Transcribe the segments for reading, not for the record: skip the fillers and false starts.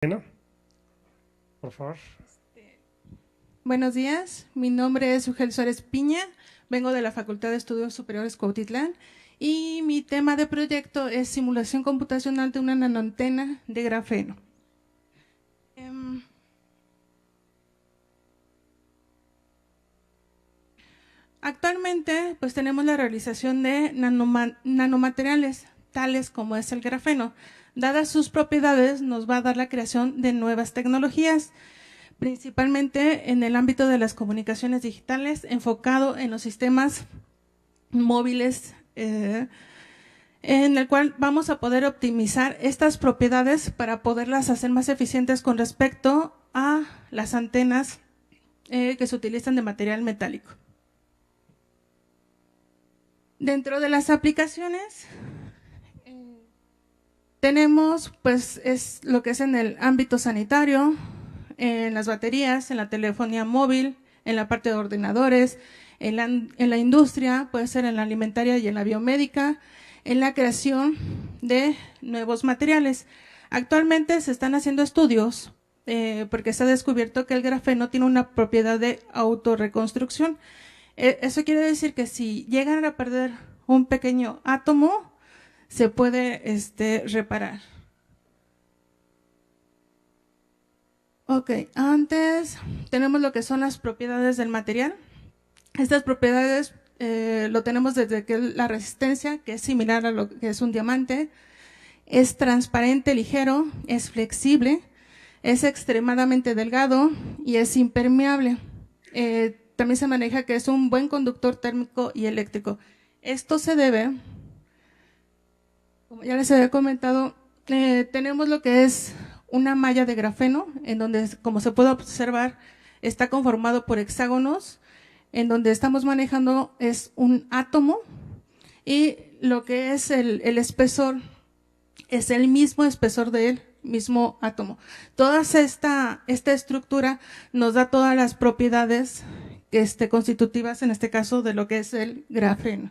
Bueno, por favor. Buenos días, mi nombre es Ugel Suárez Piña, vengo de la Facultad de Estudios Superiores Cuautitlán y mi tema de proyecto es simulación computacional de una nanoantena de grafeno. Actualmente pues tenemos la realización de nanomateriales tales como es el grafeno. Dadas sus propiedades nos va a dar la creación de nuevas tecnologías, principalmente en el ámbito de las comunicaciones digitales, enfocado en los sistemas móviles, en el cual vamos a poder optimizar estas propiedades para poderlas hacer más eficientes con respecto a las antenas que se utilizan de material metálico. Dentro de las aplicaciones tenemos pues es lo que es en el ámbito sanitario, en las baterías, en la telefonía móvil, en la parte de ordenadores, en la industria, puede ser en la alimentaria y en la biomédica, en la creación de nuevos materiales. Actualmente se están haciendo estudios porque se ha descubierto que el grafeno tiene una propiedad de autorreconstrucción. Eso quiere decir que si llegan a perder un pequeño átomo, se puede reparar. Ok, antes tenemos lo que son las propiedades del material. Estas propiedades lo tenemos desde que la resistencia, que es similar a lo que es un diamante, es transparente, ligero, es flexible, es extremadamente delgado y es impermeable. También se maneja que es un buen conductor térmico y eléctrico. Esto se debe, como ya les había comentado, tenemos lo que es una malla de grafeno, en donde, como se puede observar, está conformado por hexágonos, en donde estamos manejando es un átomo y lo que es el espesor es el mismo espesor del mismo átomo. Toda esta estructura nos da todas las propiedades constitutivas, en este caso, de lo que es el grafeno.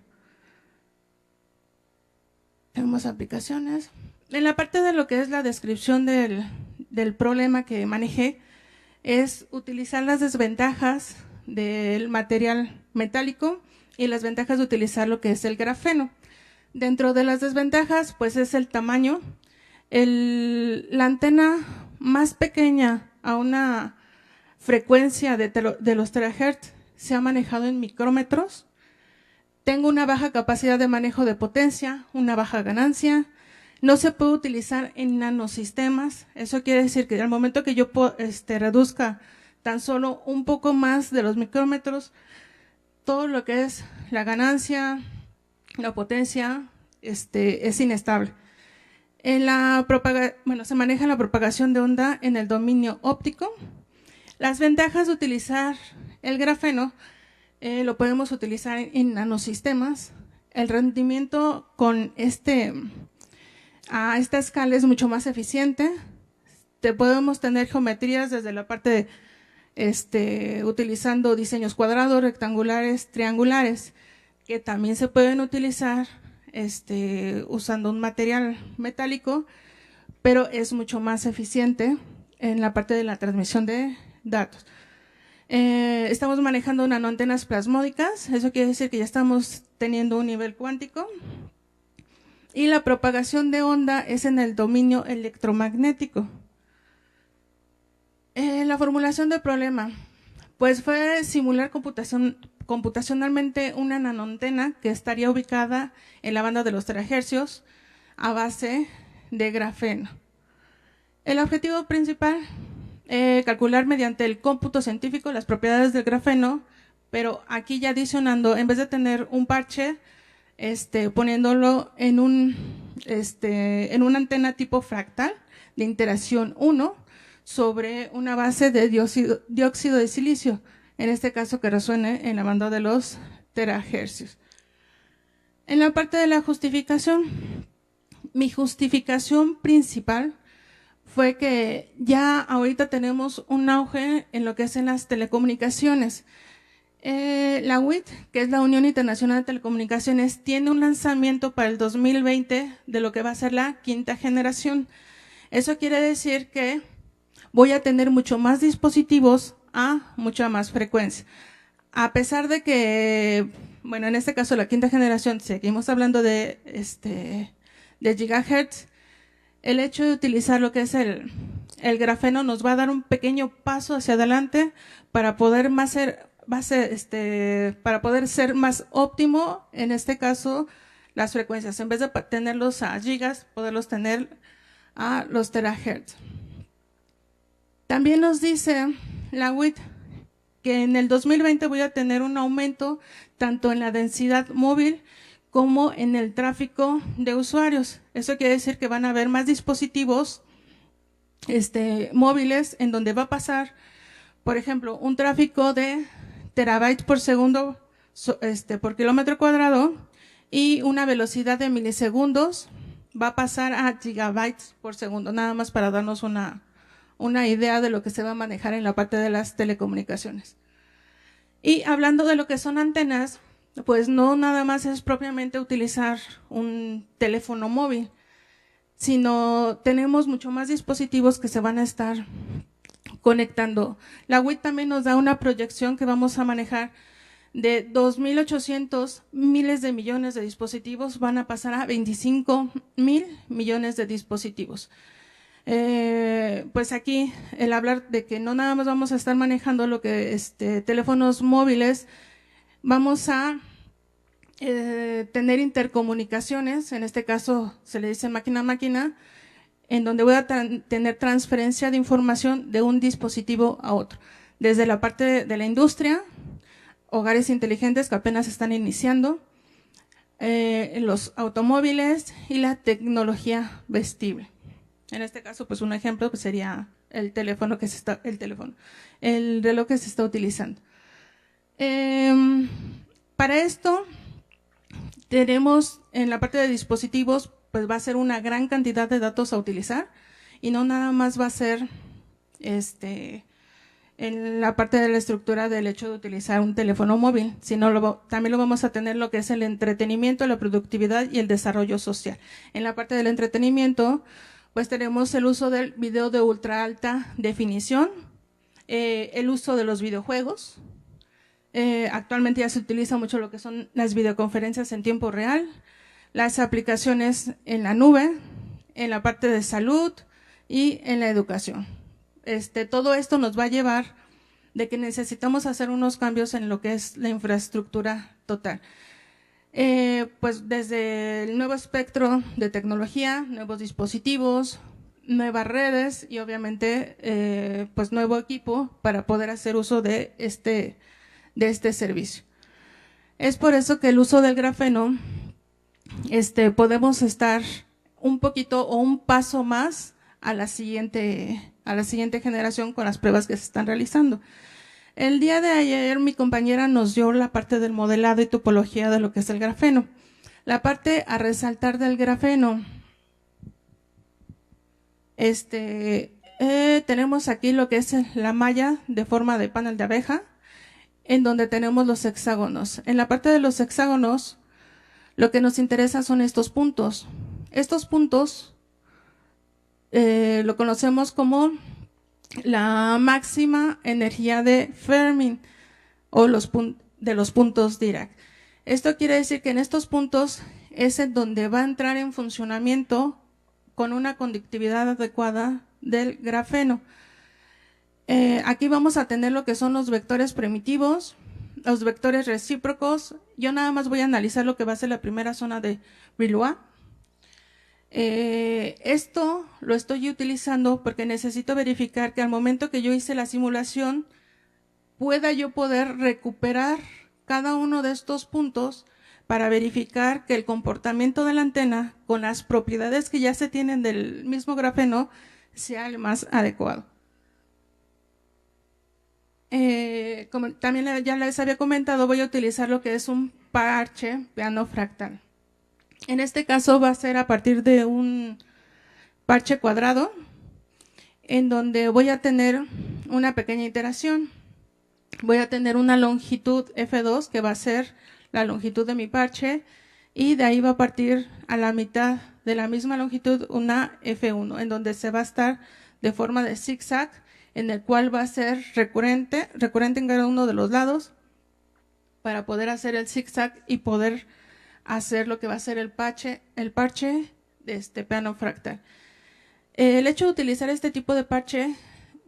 Tenemos aplicaciones. En la parte de lo que es la descripción del problema que manejé, es utilizar las desventajas del material metálico y las ventajas de utilizar lo que es el grafeno. Dentro de las desventajas, pues es el tamaño. La antena más pequeña a una frecuencia de los terahertz se ha manejado en micrómetros. Tengo una baja capacidad de manejo de potencia, una baja ganancia. No se puede utilizar en nanosistemas. Eso quiere decir que al momento que yo reduzca tan solo un poco más de los micrómetros, todo lo que es la ganancia, la potencia, es inestable. Se maneja la propagación de onda en el dominio óptico. Las ventajas de utilizar el grafeno, lo podemos utilizar en nanosistemas. El rendimiento con a esta escala es mucho más eficiente. Podemos tener geometrías desde la parte utilizando diseños cuadrados, rectangulares, triangulares, que también se pueden utilizar usando un material metálico, pero es mucho más eficiente en la parte de la transmisión de datos. Estamos manejando nanoantenas plasmódicas, eso quiere decir que ya estamos teniendo un nivel cuántico, y la propagación de onda es en el dominio electromagnético. La formulación del problema, pues fue simular computacionalmente una nanoantena que estaría ubicada en la banda de los terahercios a base de grafeno. El objetivo principal, calcular mediante el cómputo científico las propiedades del grafeno, pero aquí ya adicionando, en vez de tener un parche, poniéndolo en una antena tipo fractal de interacción 1 sobre una base de dióxido de silicio, en este caso que resuene en la banda de los terahercios. En la parte de la justificación, mi justificación principal fue que ya ahorita tenemos un auge en lo que es en las telecomunicaciones. La UIT, que es la Unión Internacional de Telecomunicaciones, tiene un lanzamiento para el 2020 de lo que va a ser la quinta generación. Eso quiere decir que voy a tener mucho más dispositivos a mucha más frecuencia. A pesar de que, bueno, en este caso la quinta generación, seguimos hablando de gigahertz, el hecho de utilizar lo que es el grafeno nos va a dar un pequeño paso hacia adelante para poder para poder ser más óptimo, en este caso, las frecuencias. En vez de tenerlos a gigas, poderlos tener a los terahertz. También nos dice la WIT que en el 2020 voy a tener un aumento tanto en la densidad móvil como en el tráfico de usuarios. Eso quiere decir que van a haber más dispositivos móviles en donde va a pasar, por ejemplo, un tráfico de terabytes por segundo por kilómetro cuadrado y una velocidad de milisegundos va a pasar a gigabytes por segundo, nada más para darnos una idea de lo que se va a manejar en la parte de las telecomunicaciones. Y hablando de lo que son antenas, pues no nada más es propiamente utilizar un teléfono móvil, sino tenemos mucho más dispositivos que se van a estar conectando. La WIT también nos da una proyección que vamos a manejar de 2.800 miles de millones de dispositivos, van a pasar a 25.000 millones de dispositivos. Pues aquí el hablar de que no nada más vamos a estar manejando lo que teléfonos móviles, vamos a tener intercomunicaciones, en este caso se le dice máquina a máquina, en donde voy a tener transferencia de información de un dispositivo a otro, desde la parte de la industria, hogares inteligentes que apenas están iniciando, los automóviles y la tecnología vestible. En este caso, pues un ejemplo pues sería el reloj que se está utilizando. Para esto tenemos en la parte de dispositivos, pues va a ser una gran cantidad de datos a utilizar y no nada más va a ser en la parte de la estructura del hecho de utilizar un teléfono móvil, sino también lo vamos a tener lo que es el entretenimiento, la productividad y el desarrollo social. En la parte del entretenimiento, pues tenemos el uso del video de ultra alta definición, el uso de los videojuegos. Actualmente ya se utiliza mucho lo que son las videoconferencias en tiempo real, las aplicaciones en la nube, en la parte de salud y en la educación. Todo esto nos va a llevar de que necesitamos hacer unos cambios en lo que es la infraestructura total. Pues desde el nuevo espectro de tecnología, nuevos dispositivos, nuevas redes y obviamente pues nuevo equipo para poder hacer uso de este servicio. Es por eso que el uso del grafeno podemos estar un poquito o un paso más a la siguiente generación con las pruebas que se están realizando. El día de ayer mi compañera nos dio la parte del modelado y topología de lo que es el grafeno. La parte a resaltar del grafeno, tenemos aquí lo que es la malla de forma de panel de abeja, en donde tenemos los hexágonos. En la parte de los hexágonos, lo que nos interesa son estos puntos. Estos puntos lo conocemos como la máxima energía de Fermi o de los puntos Dirac. Esto quiere decir que en estos puntos es en donde va a entrar en funcionamiento con una conductividad adecuada del grafeno. Aquí vamos a tener lo que son los vectores primitivos, los vectores recíprocos. Yo nada más voy a analizar lo que va a ser la primera zona de Brillouin. Esto lo estoy utilizando porque necesito verificar que al momento que yo hice la simulación pueda yo poder recuperar cada uno de estos puntos para verificar que el comportamiento de la antena con las propiedades que ya se tienen del mismo grafeno sea el más adecuado. Como también ya les había comentado, voy a utilizar lo que es un parche plano fractal. En este caso va a ser a partir de un parche cuadrado, en donde voy a tener una pequeña iteración. Voy a tener una longitud F2, que va a ser la longitud de mi parche, y de ahí va a partir a la mitad de la misma longitud una F1, en donde se va a estar de forma de zigzag, en el cual va a ser recurrente en cada uno de los lados, para poder hacer el zigzag y poder hacer lo que va a ser el parche de este plano fractal. El hecho de utilizar este tipo de parche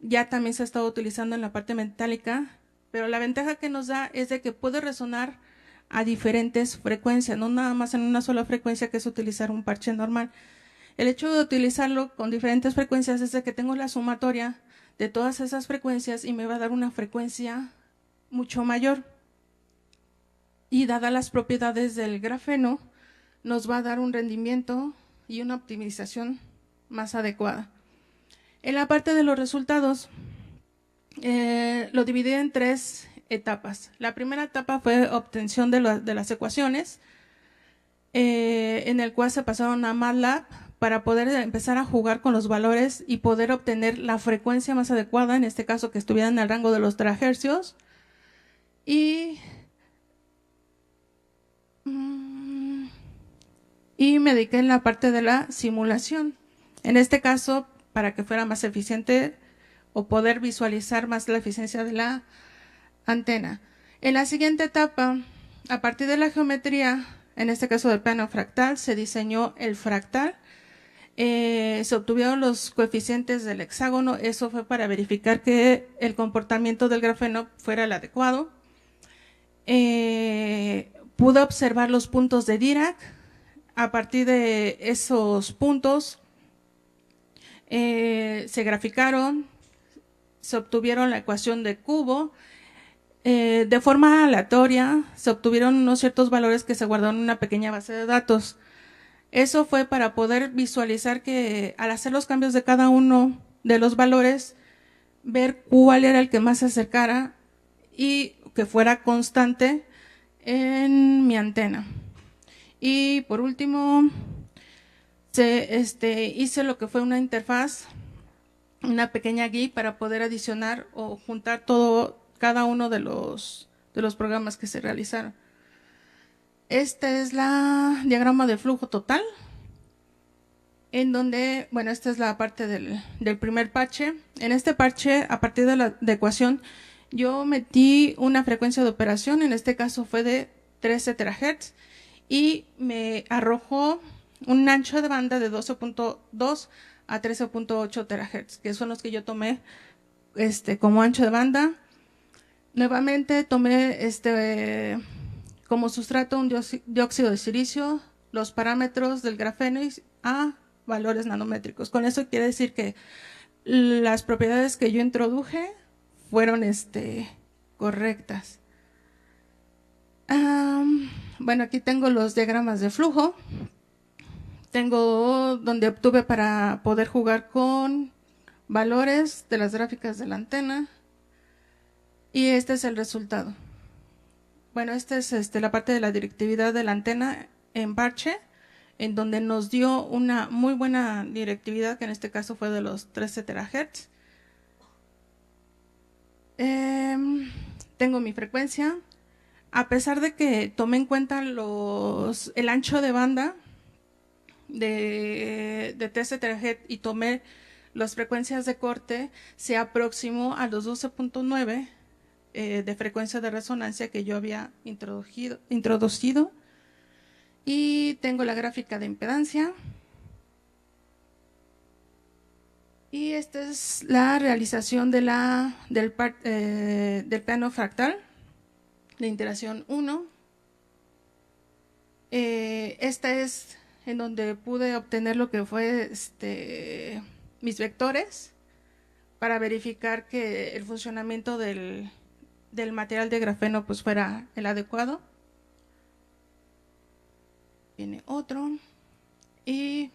ya también se ha estado utilizando en la parte metálica, pero la ventaja que nos da es de que puede resonar a diferentes frecuencias, no nada más en una sola frecuencia, que es utilizar un parche normal. El hecho de utilizarlo con diferentes frecuencias es de que tengo la sumatoria de todas esas frecuencias y me va a dar una frecuencia mucho mayor. Y dadas las propiedades del grafeno, nos va a dar un rendimiento y una optimización más adecuada. En la parte de los resultados, lo dividí en 3 etapas. La primera etapa fue obtención de las ecuaciones, en el cual se pasaron a MATLAB para poder empezar a jugar con los valores y poder obtener la frecuencia más adecuada, en este caso que estuviera en el rango de los terahercios. Y me dediqué en la parte de la simulación. En este caso, para que fuera más eficiente o poder visualizar más la eficiencia de la antena. En la siguiente etapa, a partir de la geometría, en este caso del plano fractal, se diseñó el fractal. Se obtuvieron los coeficientes del hexágono. Eso fue para verificar que el comportamiento del grafeno fuera el adecuado. Pude observar los puntos de Dirac. A partir de esos puntos se graficaron, se obtuvieron la ecuación de cubo. De forma aleatoria se obtuvieron unos ciertos valores que se guardaron en una pequeña base de datos. Eso fue para poder visualizar que al hacer los cambios de cada uno de los valores, ver cuál era el que más se acercara y que fuera constante en mi antena. Y por último, hice lo que fue una interfaz, una pequeña GUI para poder adicionar o juntar cada uno de los programas que se realizaron. Este es la diagrama de flujo total, en donde, bueno, esta es la parte del primer parche. En este parche, a partir de la ecuación, yo metí una frecuencia de operación, en este caso fue de 13 terahertz, y me arrojó un ancho de banda de 12.2 a 13.8 terahertz, que son los que yo tomé como ancho de banda. Nuevamente tomé como sustrato un dióxido de silicio, los parámetros del grafeno a valores nanométricos. Con eso quiere decir que las propiedades que yo introduje fueron correctas. Bueno, aquí tengo los diagramas de flujo. Tengo donde obtuve para poder jugar con valores de las gráficas de la antena. Y este es el resultado. Bueno, esta es la parte de la directividad de la antena en parche, en donde nos dio una muy buena directividad, que en este caso fue de los 13 terahertz. Tengo mi frecuencia. A pesar de que tomé en cuenta el ancho de banda de 13 terahertz y tomé las frecuencias de corte, se aproximó a los 12.9 de frecuencia de resonancia que yo había introducido. Y tengo la gráfica de impedancia. Y esta es la realización del plano fractal de interacción 1. Esta es en donde pude obtener lo que fue mis vectores para verificar que el funcionamiento del material de grafeno pues fuera el adecuado. Viene otro. Y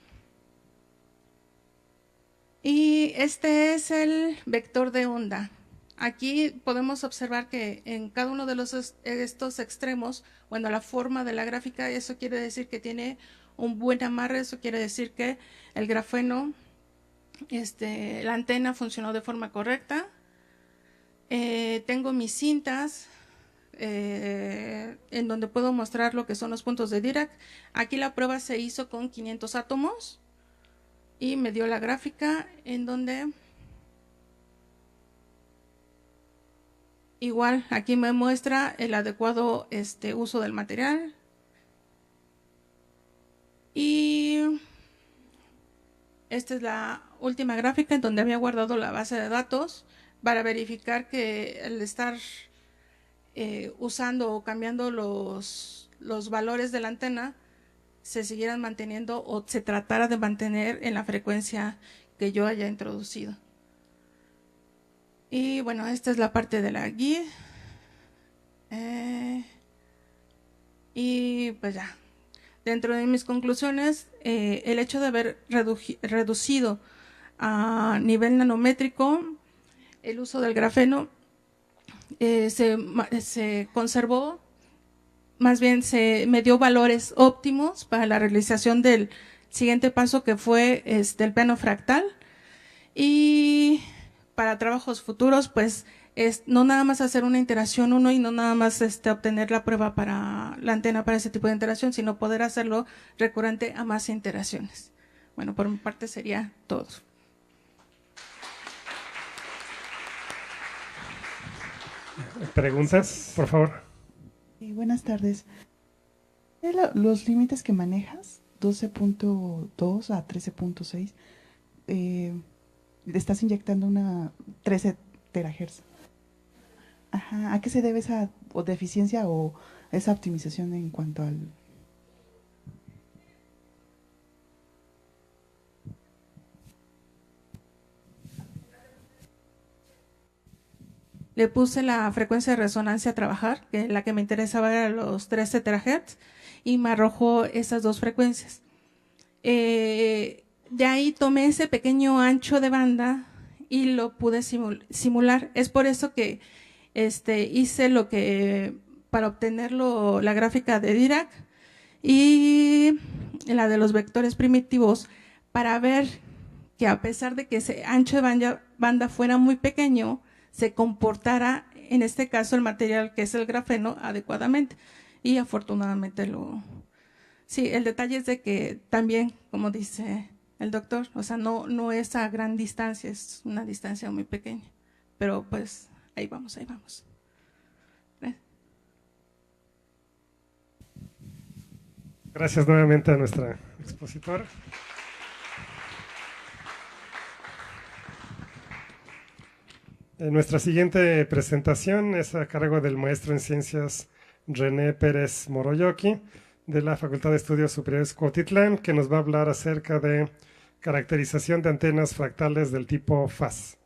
este es el vector de onda. Aquí podemos observar que en cada uno de estos extremos, bueno, la forma de la gráfica, eso quiere decir que tiene un buen amarre, eso quiere decir que el grafeno, la antena funcionó de forma correcta. Tengo mis cintas en donde puedo mostrar lo que son los puntos de Dirac. Aquí la prueba se hizo con 500 átomos y me dio la gráfica en donde igual, aquí me muestra el adecuado uso del material. Y esta es la última gráfica en donde había guardado la base de datos para verificar que al estar usando o cambiando los valores de la antena se siguieran manteniendo o se tratara de mantener en la frecuencia que yo haya introducido. Y bueno, esta es la parte de la guía. Y pues ya, dentro de mis conclusiones, el hecho de haber reducido a nivel nanométrico el uso del grafeno se conservó, más bien me dio valores óptimos para la realización del siguiente paso, que fue el plano fractal. Y para trabajos futuros, pues no nada más hacer una iteración 1 y no nada más obtener la prueba para la antena para ese tipo de interacción, sino poder hacerlo recurrente a más iteraciones. Bueno, por mi parte sería todo. ¿Preguntas, por favor? Buenas tardes. Los límites que manejas, 12.2 a 13.6, le estás inyectando una 13 terahertz. Ajá. ¿A qué se debe esa deficiencia o esa optimización en cuanto al...? Le puse la frecuencia de resonancia a trabajar, que la que me interesaba era los 13 terahertz, y me arrojó esas dos frecuencias. De ahí tomé ese pequeño ancho de banda y lo pude simular. Es por eso que hice lo que para obtener la gráfica de Dirac y la de los vectores primitivos, para ver que a pesar de que ese ancho de banda fuera muy pequeño, se comportara, en este caso, el material que es el grafeno adecuadamente. Y afortunadamente sí, el detalle es de que también, como dice el doctor, o sea, no es a gran distancia, es una distancia muy pequeña. Pero pues ahí vamos, ahí vamos. Gracias nuevamente a nuestra expositora. Nuestra siguiente presentación es a cargo del maestro en ciencias René Pérez Moroyoki, de la Facultad de Estudios Superiores Cuautitlán, que nos va a hablar acerca de caracterización de antenas fractales del tipo FAS.